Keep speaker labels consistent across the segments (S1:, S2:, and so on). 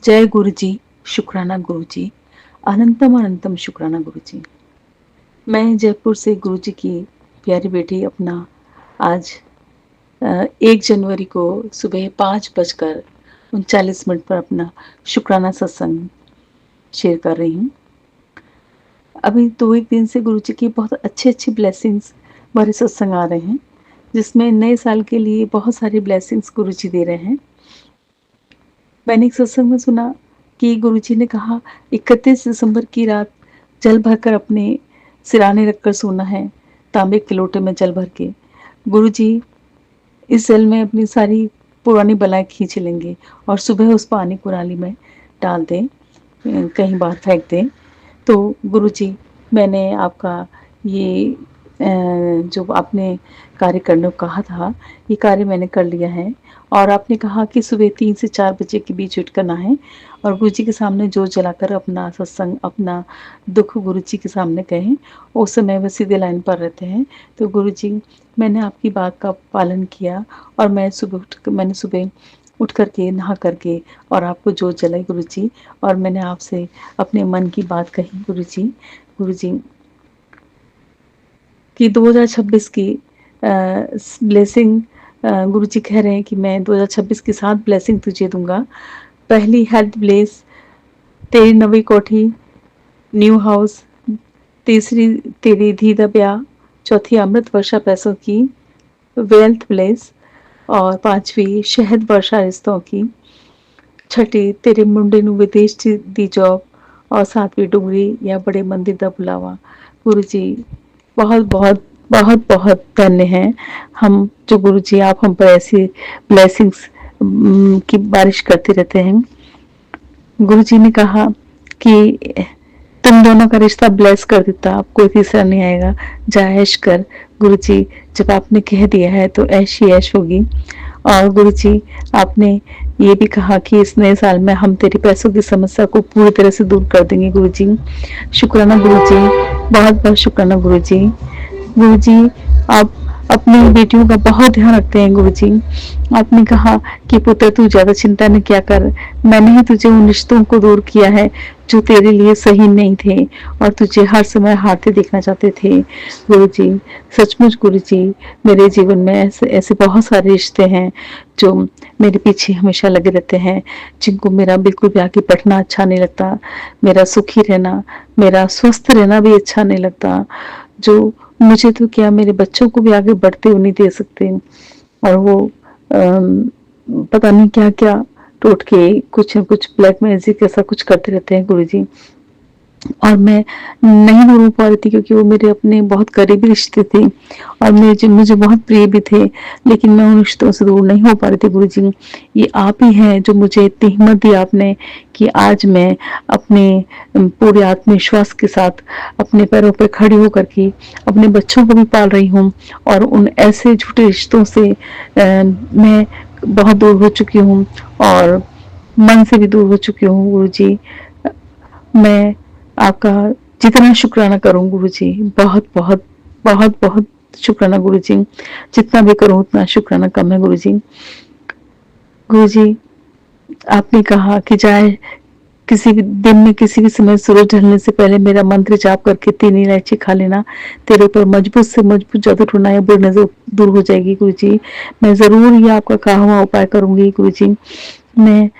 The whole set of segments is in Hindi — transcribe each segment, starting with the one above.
S1: जय गुरु जी, शुक्राना गुरु जी, अनंतम अनंतम शुक्राना गुरु जी। मैं जयपुर से गुरु जी की प्यारी बेटी अपना आज 1 जनवरी को सुबह 5:39 पर अपना शुक्राना सत्संग शेयर कर रही हूँ। अभी 2 एक दिन से गुरु जी की बहुत अच्छी अच्छी ब्लेसिंग्स हमारे सत्संग आ रहे हैं, जिसमें नए साल के लिए बहुत सारी ब्लेसिंग्स गुरु जी दे रहे हैं। मैंने एक सत्संग में सुना कि गुरुजी ने कहा 31 दिसंबर की रात जल भरकर अपने सिराने रखकर सोना है, तांबे के लोटे में जल भर के। गुरुजी इस जल में अपनी सारी पुरानी बलाएं खींच लेंगे और सुबह उस पानी को नाली में डाल दें, कहीं बाहर फेंक दें। तो गुरुजी, मैंने आपका ये जो आपने कार्य करने को कहा था, ये कार्य मैंने कर लिया है। और आपने कहा कि सुबह 3 से 4 बजे के बीच उठ करना है और गुरुजी के सामने जोत जलाकर अपना सत्संग, अपना दुख गुरुजी के सामने कहें। उस समय वह सीधे लाइन पर रहते हैं। तो गुरुजी, मैंने आपकी बात का पालन किया और मैंने सुबह उठ करके, नहा करके और आपको जोत जलाई गुरुजी, और मैंने आपसे अपने मन की बात कही गुरुजी। गुरुजी कि 2026 की ब्लेसिंग, गुरुजी कह रहे हैं कि मैं 2026 की 7 ब्लेसिंग तुझे दूंगा। पहली हेल्थ ब्लेस, तेरी नवी कोठी, न्यू हाउस। तीसरी तेरी धी दा ब्याह। चौथी अमृत वर्षा पैसों की, वेल्थ ब्लेस। और पांचवी शहद वर्षा रिश्तों की। छठी तेरे मुंडे नू विदेश दी जॉब। और सातवीं डुंगरी या बड़े मंदिर दा बुलावा। गुरुजी, बहुत बहुत बहुत बहुत धन्य हैं हम, जो गुरुजी आप हम पर ऐसी ब्लेसिंग्स की बारिश करते रहते हैं। गुरुजी ने कहा कि तुम दोनों का रिश्ता ब्लेस कर देता, अब कोई तीसरा नहीं आएगा, जा ऐश कर। गुरुजी, जब आपने कह दिया है तो ऐश ही ऐश होगी। और गुरुजी, आपने ये भी कहा कि इस नए साल में हम तेरी पैसों की समस्या को पूरी तरह से दूर कर देंगे। गुरुजी, शुक्राना गुरुजी, बहुत बहुत शुक्राना गुरुजी। गुरुजी, आप अपनी बेटियों का बहुत ध्यान रखते हैं गुरुजी। आपने कहा कि पुत्र तू ज्यादा चिंता न किया कर, मैंने ही तुझे उन रिश्तों को दूर किया है जो तेरे लिए सही नहीं थे और तुझे हर समय हारते देखना चाहते थे। गुरुजी, सचमुच गुरुजी, मेरे जीवन में ऐसे ऐसे बहुत सारे रिश्ते हैं जो मेरे पीछे हमेशा लगे रहते हैं, जिनको मेरा बिल्कुल भी आगे बढ़ना अच्छा नहीं लगता, मेरा सुखी रहना, मेरा स्वस्थ रहना भी अच्छा नहीं लगता, जो मुझे तो क्या मेरे बच्चों को भी आगे बढ़ते हुए नहीं दे सकते। और वो पता नहीं क्या क्या टोटके, कुछ न कुछ ब्लैक मैजिक ऐसा कुछ करते रहते हैं गुरुजी। और मैं नहीं दूर पा रही थी, क्योंकि वो मेरे अपने बहुत करीबी रिश्ते थे और मुझे बहुत प्रिय भी थे, लेकिन मैं उन रिश्तों से दूर नहीं हो पा रही थी। गुरुजी, ये आप ही हैं जो मुझे इतनी हिम्मत दी आपने कि आज मैं अपने पूरे आत्मविश्वास के साथ अपने पैरों पर खड़ी होकर के अपने बच्चों को भी पाल रही हूँ। और उन ऐसे झूठे रिश्तों से मैं बहुत दूर हो चुकी हूँ और मन से भी दूर हो चुकी हूँ। गुरुजी, मैं आपका जितना शुक्राना करूँ गुरुजी, बहुत बहुत बहुत बहुत शुक्राना गुरुजी। जितना भी करूँ उतना शुक्राना कम है गुरुजी। गुरुजी, आपने कहा कि चाहे किसी भी दिन में किसी भी समय सूरज ढलने से पहले मेरा मंत्र जाप करके 3 इलायची खा लेना, तेरे ऊपर मजबूत से मजबूत जादू टोना या बुरी नजर दूर हो जाएगी गुरुजी। मैं जरूर ये आपका कहा हुआ उपाय करूंगी गुरुजी। मैं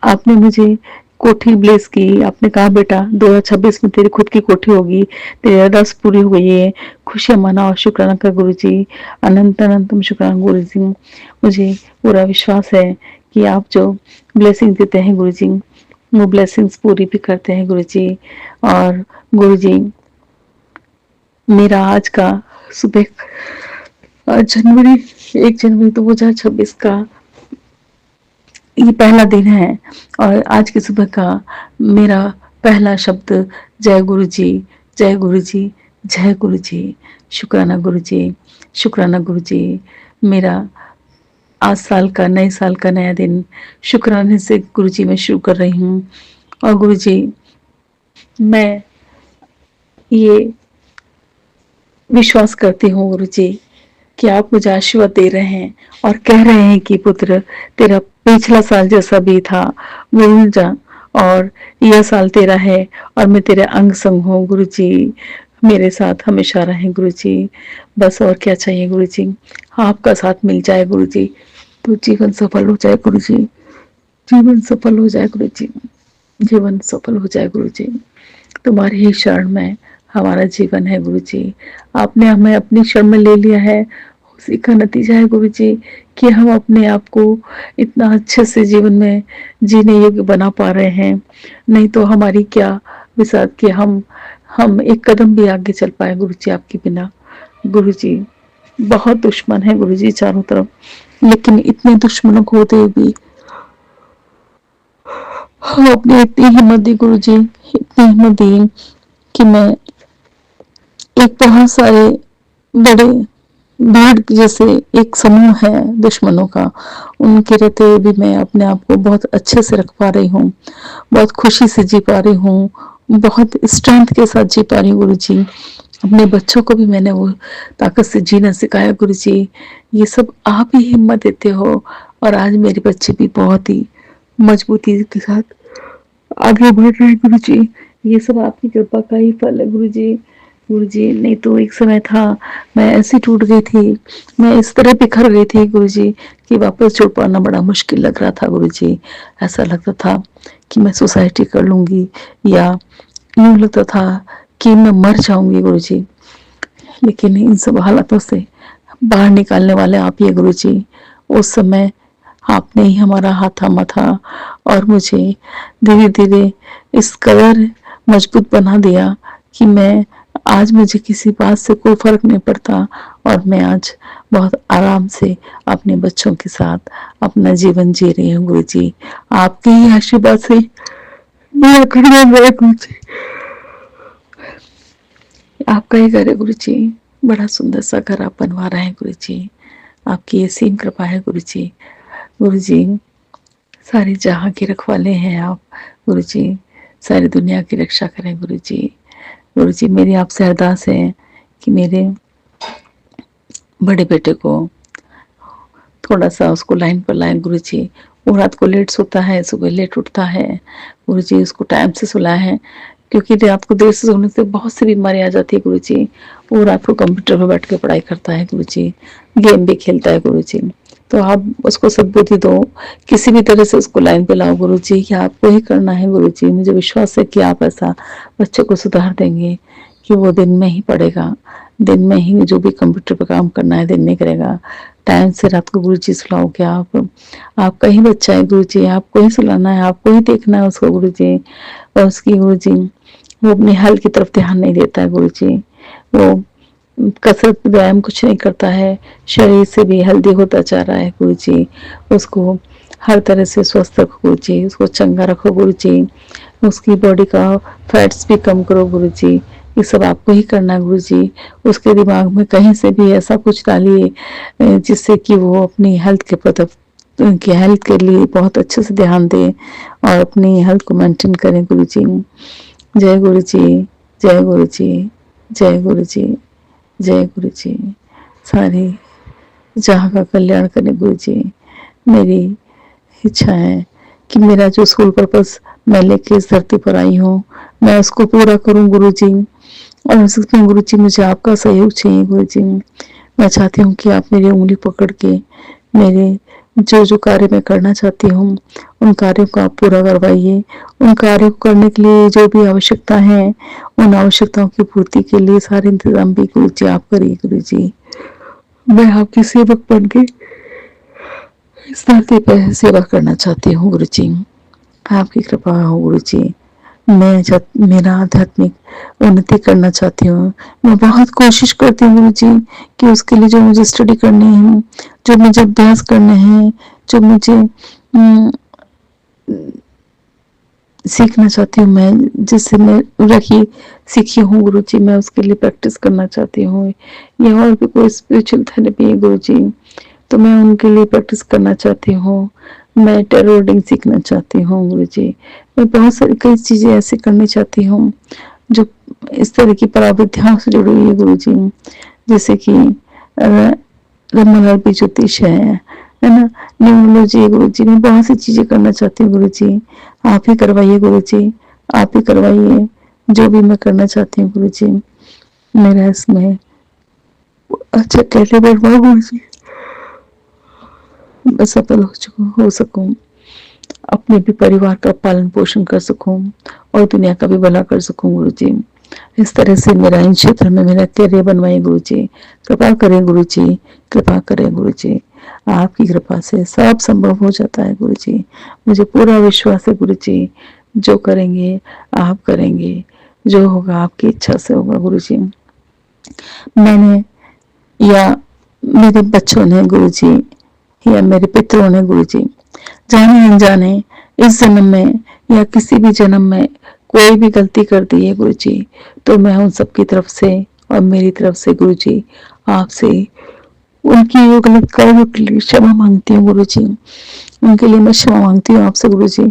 S1: आपने मुझे कोठी ब्लेस की, आपने कहा बेटा 2026 में तेरी खुद की कोठी होगी, तेरी अरदास पूरी हो गई है, खुशियां मना और शुक्राना कर गुरुजी। अनंत अनंतम शुक्राना गुरुजी। मुझे पूरा विश्वास है कि आप जो ब्लेसिंग देते हैं गुरुजी, वो ब्लेसिंग्स पूरी भी करते हैं गुरुजी। और गुरुजी, मेरा आज का सुबह 1 जनवरी 2026 का ये पहला दिन है और आज की सुबह का मेरा पहला शब्द जय गुरुजी, जय गुरुजी, जय गुरुजी, शुक्राना गुरुजी, शुक्राना गुरुजी। मेरा आज साल का, नए साल का नया दिन शुक्राने से गुरुजी मैं शुरू कर रही हूँ। और गुरुजी, मैं ये विश्वास करती हूँ गुरुजी कि आप मुझे आशीर्वाद दे रहे हैं और कह रहे हैं कि पुत्र, तेरा पिछला साल जैसा भी था वो भूल जा, और यह साल तेरा है और मैं तेरे अंग संग हूँ गुरु जी, मेरे साथ हमेशा रहें गुरु जी। बस और क्या चाहिए गुरु जी, आपका साथ मिल जाए गुरु जी तो जीवन सफल हो जाए गुरु जी, जीवन सफल हो जाए गुरु जी, जीवन सफल हो जाए गुरु जी। तुम्हारे ही शरण में हमारा जीवन है गुरु जी, आपने हमें अपनी शरण में ले लिया है, उसी का नतीजा है गुरु जी कि हम अपने आप को इतना अच्छे से जीवन में जीने योग्य बना पा रहे हैं। नहीं तो हमारी क्या विसात कि हम एक कदम भी आगे चल पाए गुरु जी आपके बिना। गुरु जी बहुत दुश्मन है गुरु जी चारों तरफ, लेकिन इतने दुश्मनों को होते हुए भी आपने इतनी हिम्मत दी गुरु जी, इतनी हिम्मत दी कि मैं एक बहुत सारे बड़े भीड़ जैसे एक समूह है दुश्मनों का, उनके रहते हुए भी मैं अपने आप को बहुत अच्छे से रख पा रही हूँ, बहुत खुशी से जी पा रही हूँ, बहुत स्ट्रेंथ के साथ जी पा रही हूँ गुरु जी। अपने बच्चों को भी मैंने वो ताकत से जीना सिखाया गुरु जी, ये सब आप ही हिम्मत देते हो, और आज मेरे बच्चे भी बहुत ही मजबूती के साथ आगे बढ़ रहे हैं गुरु जी। ये सब आपकी कृपा का ही फल है गुरु जी। गुरु जी नहीं तो एक समय था मैं ऐसी टूट गई थी, मैं इस तरह बिखर गई थी गुरु जी कि वापस जुड़ पाना बड़ा मुश्किल लग रहा था गुरु जी। ऐसा लगता था कि मैं सुसाइड कर लूंगी, या यूं लगता था कि मैं मर जाऊंगी गुरु जी। लेकिन इन सब हालातों से बाहर निकालने वाले आप ही है गुरु जी। उस समय आपने ही हमारा हाथ थामा था और मुझे धीरे धीरे इस कदर मजबूत बना दिया कि मैं आज मुझे किसी बात से कोई फर्क नहीं पड़ता, और मैं आज बहुत आराम से अपने बच्चों के साथ अपना जीवन जी रही हूँ गुरु जी। आपके ही आशीर्वाद से मेरा घर बन रहा है गुरु जी, आपका ही घर है गुरु जी, बड़ा सुंदर सा घर आप बनवा रहे हैं गुरु जी, आपकी ये सीम कृपा है गुरु जी। गुरु जी सारी जहां के रखवाले हैं आप गुरु जी, सारी दुनिया की रक्षा करें गुरु जी। गुरु जी मेरी आपसे अरदास है कि मेरे बड़े बेटे को थोड़ा सा उसको लाइन पर लाएं गुरु जी। वो रात को लेट सोता है, सुबह लेट उठता है गुरु जी, उसको टाइम से सुलाया है, क्योंकि रात को देर से सोने से बहुत सी बीमारी आ जाती है गुरु जी। वो रात को कंप्यूटर पर बैठ के पढ़ाई करता है गुरु जी, गेम भी खेलता है गुरु जी। तो आप उसको सद्बुद्धि दो, किसी भी तरह से उसको लाइन पे लाओ गुरु जी, कि आपको ही करना है गुरु जी। मुझे विश्वास है कि आप ऐसा बच्चे को सुधार देंगे कि वो दिन में ही पढ़ेगा, दिन में ही जो भी कंप्यूटर पर काम करना है दिन में करेगा। टाइम से रात को गुरु जी सुलाओगे आप, आपका ही बच्चा है गुरु जी, आपको ही सुलाना है, आपको ही देखना है उसको गुरु जी। और उसकी गुरु जी वो अपनी हेल्थ की तरफ ध्यान नहीं देता है गुरु जी, वो कसरत व्यायाम कुछ नहीं करता है, शरीर से भी हेल्दी होता जा रहा है गुरु जी। उसको हर तरह से स्वस्थ रखो गुरु जी, उसको चंगा रखो गुरु जी, उसकी बॉडी का फैट्स भी कम करो गुरु जी। ये सब आपको ही करना है गुरु जी। उसके दिमाग में कहीं से भी ऐसा कुछ डालिए जिससे कि वो अपनी हेल्थ के प्रति, उनकी हेल्थ के लिए बहुत अच्छे से ध्यान दे और अपनी हेल्थ को मेंटेन करें गुरु जी। जय गुरु जी, जय गुरु जी, जय गुरु जी, जय गुरु जी। सारी जहाँ का कल्याण करें गुरु जी। मेरी इच्छा है कि मेरा जो सोल पर्पस मैं लेके इस धरती पर आई हूँ, मैं उसको पूरा करूँ गुरु जी। और उसमें गुरु जी मुझे आपका सहयोग चाहिए गुरु जी। मैं चाहती हूँ कि आप मेरी उंगली पकड़ के मेरे जो जो कार्य मैं करना चाहती हूँ उन कार्यों को आप पूरा करवाइए। उन कार्यों को करने के लिए जो भी आवश्यकता है, उन आवश्यकताओं की पूर्ति के लिए सारे इंतजाम भी गुरु जी आप करिए गुरु जी। मैं आपकी सेवक बन के इस धरती पर सेवा करना चाहती हूँ गुरु जी, आपकी कृपा हो गुरु जी। मैं मेरा आध्यात्मिक उन्नति करना चाहती हूँ, मैं बहुत कोशिश करती हूँ गुरु जी कि उसके लिए जो मुझे स्टडी करनी है, जो मुझे अभ्यास करने हैं, जो मुझे सीखना चाहती हूँ, मैं जिससे मैं रखी सीखी हूँ गुरु जी, मैं उसके लिए प्रैक्टिस करना चाहती हूँ। या और भी कोई स्पिरिचुअल थेरेपी है गुरु जी तो मैं उनके लिए प्रैक्टिस करना चाहती हूँ। मैं टैरो रीडिंग सीखना चाहती हूँ गुरु जी। मैं बहुत सारी कई चीजें ऐसी करनी चाहती हूँ जो इस तरह की पराविद्याओं से जुड़ी हुई है गुरु जी, जैसे कि रमन भी ज्योतिष है, है ना। न्यूरोलॉजी गुरु जी, मैं बहुत सी चीजें करना चाहती हूँ गुरु जी, आप ही करवाइए गुरु जी, आप ही करवाइए जो भी मैं करना चाहती हूँ गुरु जी। मेरा इसमें अच्छा कैसे बनवाओ गुरु जी, मैं सफल हो सकूं, अपने भी परिवार का पालन पोषण कर सकूं और दुनिया का भी भला कर सकूं गुरु जी। इस तरह से मेरा इन क्षेत्र में मेरा करियर बनवाए गुरु जी, कृपा करें गुरु जी, कृपा करें गुरु जी। आपकी कृपा से सब संभव हो जाता है गुरु जी, मुझे पूरा विश्वास है गुरु जी, जो करेंगे आप करेंगे, जो होगा आपकी इच्छा से होगा गुरु जी। मैंने या मेरे बच्चों ने गुरु जी या मेरे पितरों ने गुरु जी जाने अनजाने इस जन्म में या किसी भी जन्म में कोई भी गलती कर दी है गुरु जी, तो मैं उन सबकी तरफ से और मेरी तरफ से गुरु जी आपसे उनकी वो गलत कर्मों के लिए क्षमा मांगती हूँ गुरु जी। उनके लिए मैं क्षमा मांगती हूँ आपसे गुरु जी,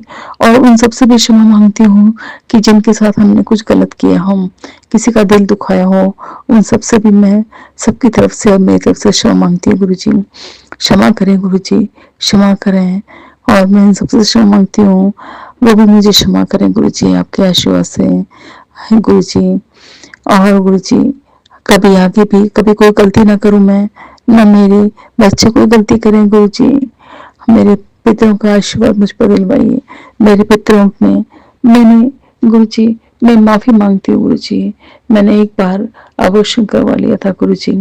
S1: और उन सबसे भी क्षमा मांगती हूँ कि जिनके साथ हमने कुछ गलत किया हो, किसी का दिल दुखाया हो, उन सबसे भी मैं सबकी तरफ से और मेरी तरफ से क्षमा मांगती हूँ गुरु जी। क्षमा करें गुरु जी, क्षमा करें, और मैं इन सबसे क्षमा मांगती हूँ, वो भी मुझे क्षमा करें गुरु जी आपके आशीर्वाद से गुरु जी। और गुरु जी कभी आगे भी कभी कोई गलती ना करूं मैं, ना मेरे बच्चे कोई गलती करें गुरु जी। मेरे पितरों का आशीर्वाद मुझ पर दिलवाइए, मेरे पितरों में मैंने गुरु जी मैं माफी मांगती हूँ गुरु जी। मैंने एक बार अबॉर्शन करवा लिया था गुरु जी,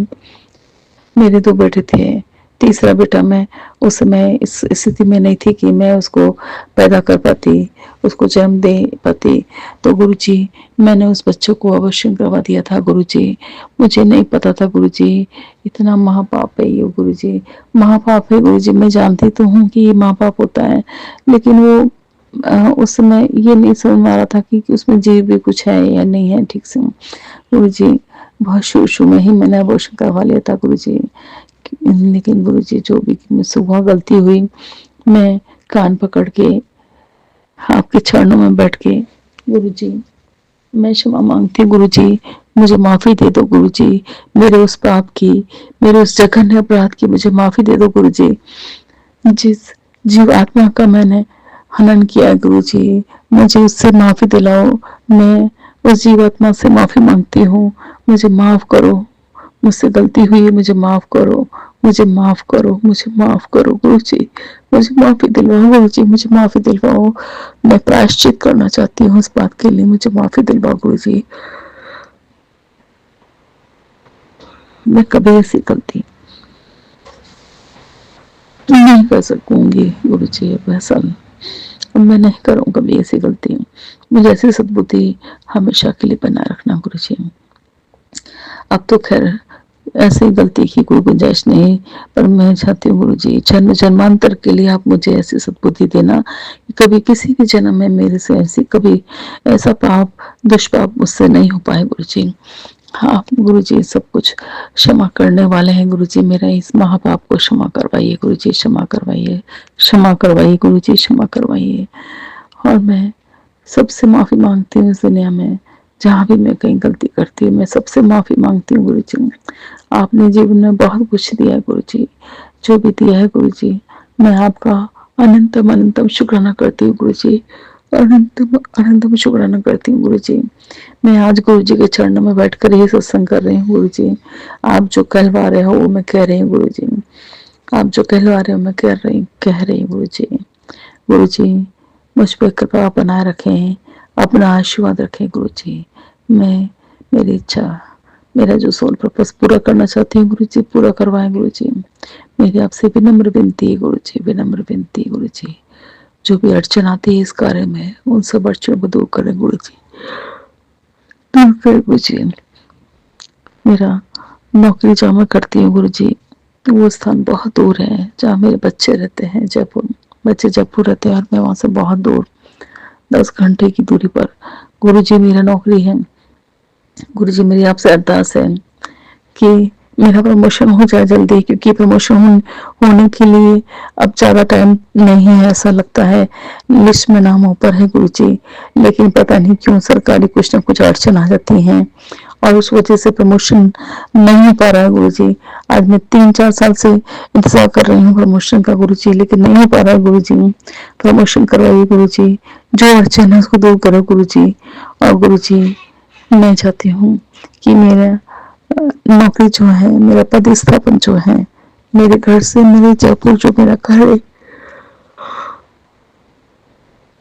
S1: मेरे 2 बेटे थे, तीसरा बेटा मैं उस समय इस स्थिति में नहीं थी कि मैं उसको पैदा कर पाती, उसको जन्म दे पाती, तो गुरु जी मैंने उस बच्चे को अबॉर्शन करवा दिया था गुरु जी। मुझे नहीं पता था गुरु जी, इतना महापाप है ये गुरु जी, महापाप है गुरु जी। मैं जानती तो हूँ कि ये महापाप होता है, लेकिन वो उस समय ये नहीं समझ में आ रहा था कि उसमें जीव भी कुछ है या नहीं है ठीक से गुरु जी। बहुत शुरू में ही मैंने अबॉर्शन करवा लिया था गुरु जी, लेकिन गुरु जी जो भी मुझसे हुआ गलती हुई, मैं कान पकड़ के आपके चरणों में बैठ के गुरु जी मैं क्षमा मांगती हूँ गुरु जी, मुझे माफी दे दो गुरु जी, मेरे उस पाप की, मेरे उस जघन्य अपराध की मुझे माफी दे दो गुरु जी। जिस जीव आत्मा का मैंने हनन किया है गुरु जी, मुझे उससे माफी दिलाओ। मैं उस जीवात्मा से माफी मांगती हूँ, मुझे माफ करो, मुझसे गलती हुई है, मुझे माफ करो, मुझे माफ करो, मुझे माफ करो गुरु जी, मुझे माफी दिलवाओ गुरु जी, मुझे माफी दिलवाओ। मैं प्रायश्चित करना चाहती हूँ इस बात के लिए, मुझे माफी दिलवाओ गुरु जी। मैं कभी ऐसी गलती नहीं कर सकूंगी गुरु जी, अब ऐसा मैं नहीं करूँ कभी ऐसी गलती। मुझे ऐसी सद्बुद्धि हमेशा के लिए बनाए रखना गुरु जी। अब तो खैर ऐसी गलती की कोई गुंजाइश नहीं, पर मैं चाहती हूँ गुरु जी जन्म जन्मांतर के लिए आप मुझे ऐसी सद्बुद्धि देना कि कभी किसी भी जन्म में मेरे से ऐसी कभी ऐसा पाप दुष्पाप मुझसे नहीं हो पाए गुरु जी। हाँ गुरु जी सब कुछ क्षमा करने वाले हैं गुरु जी, मेरा इस महापाप को क्षमा करवाइए गुरु जी, क्षमा करवाइए, क्षमा करवाइए गुरु जी, क्षमा करवाइए। और मैं सबसे माफी मांगती हूँ इस दुनिया में, जहाँ भी मैं कहीं गलती करती हूँ मैं सबसे माफी मांगती हूँ गुरु जी। आपने जीवन में बहुत कुछ दिया है गुरु जी, जो भी दिया है गुरु जी, मैं आपका अनंतम अनंतम शुक्राना करती हूँ गुरु जी, अनंतम अनंतम शुक्राना करती हूँ गुरु जी। मैं आज गुरु जी के चरणों में बैठकर ही सत्संग कर रही हूँ गुरु जी। आप जो कहलवा रहे हो वो मैं कह रही हूँ गुरु जी, आप जो कहलवा रहे हो मैं कह रही हूँ गुरु जी। गुरु जी मुझ पर कृपा बनाए रखें, अपना आशीर्वाद रखें गुरु जी। मैं मेरी इच्छा, मेरा जो सोल पर्पस पूरा करना चाहती हूँ गुरु जी, पूरा करवाएं गुरु जी। मेरी आपसे विनम्र विनती है गुरु जी, विनम्र विनती है गुरु जी। जो भी अड़चन आती है इस कार्य में, उन सब अड़चनों को दूर करें गुरु जी, दूर करें गुरु जी। मेरा नौकरी जहाँ मैं करती हूँ गुरु जी, वो स्थान बहुत दूर है जहाँ मेरे बच्चे रहते हैं, जयपुर। बच्चे जयपुर रहते हैं और मैं वहां से बहुत दूर 10 घंटे की दूरी पर गुरु जी मेरा नौकरी है। गुरु जी मेरी आपसे अरदास है कि मेरा प्रमोशन हो जाए जल्दी, क्योंकि प्रमोशन होने के लिए अब ज़्यादा टाइम नहीं है ऐसा लगता है। लिस्ट में नाम ऊपर है गुरु जी, लेकिन पता नहीं क्यों सरकारी कुछ ना कुछ अड़चन आ जाती हैं और उस वजह से प्रमोशन नहीं हो पा रहा है गुरु जी। आज मैं 3-4 साल से इंतजार कर रही हूँ प्रमोशन का गुरु जी, लेकिन नहीं हो पा रहा है गुरु जी। प्रमोशन करवाइए गुरु जी, जो अड़चन है उसको दूर करो गुरु जी। और गुरु जी मैं चाहती हूँ कि मेरा नौकरी जो है, मेरा पदस्थापन जो है, मेरे घर से मेरे जयपुर जो मेरा घर है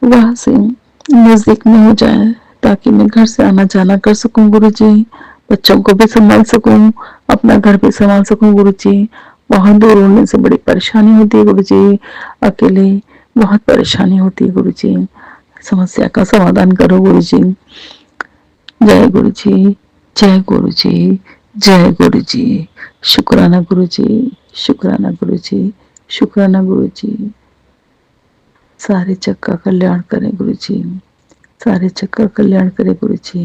S1: वहां से नजदीक में हो जाए, ताकि मैं घर से आना जाना कर सकूं गुरु जी, बच्चों को भी संभाल सकूं, अपना घर भी संभाल सकूं गुरु जी। वहां दूर होने से बड़ी परेशानी होती है गुरु जी, अकेले बहुत परेशानी होती है गुरु जी। समस्या का समाधान करो गुरु जी। जय गुरु जी, जय गुरु जी, जय गुरु जी। शुक्राना गुरु जी, शुक्राना गुरु जी, शुक्राना गुरु जी। सारे जग का कल्याण करें गुरु जी, सारे जग का कल्याण करें गुरु जी।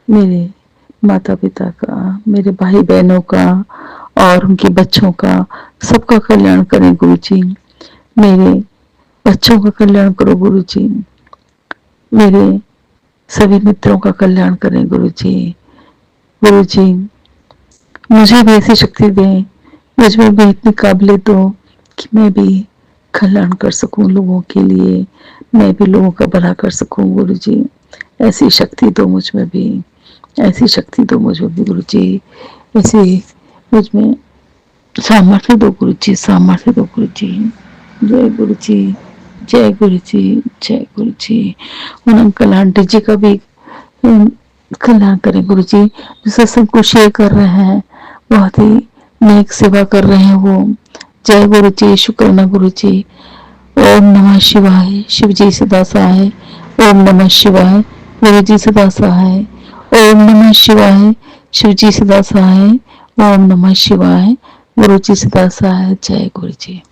S1: मेरे माता पिता का, मेरे भाई बहनों का और उनके बच्चों का, सबका कल्याण करें गुरु जी। मेरे बच्चों का कल्याण करो गुरु जी, मेरे सभी मित्रों का कल्याण करें गुरु जी। गुरु जी मुझे भी ऐसी शक्ति दें, मुझ में भी इतनी काबिलियत हो कि मैं भी कल्याण कर सकूं लोगों के लिए, मैं भी लोगों का भला कर सकूं गुरु जी। ऐसी शक्ति दो मुझ में भी, ऐसी शक्ति दो मुझ में भी गुरु जी, ऐसी मुझ में सामर्थ्य दो गुरु जी, सामर्थ्य दो गुरु जी। जय गुरु जी, जय गुरु जी, जय गुरु जी। उन अंकल आंटी जी का भी कल्याण करें गुरु जी, जो सत्संग को शेयर कर रहे हैं, बहुत ही नेक सेवा कर रहे हैं वो। जय गुरु जी, शुक्राना गुरु जी। ओम नमः शिवाय, शिव जी सदा सहाय। ओम नमः शिवाय, गुरु जी सदा सहाय। ओम नमः शिवाय, शिव जी सदा सहाय। ओम नमः शिवाय, गुरु जी सदा सहाय। जय गुरु जी।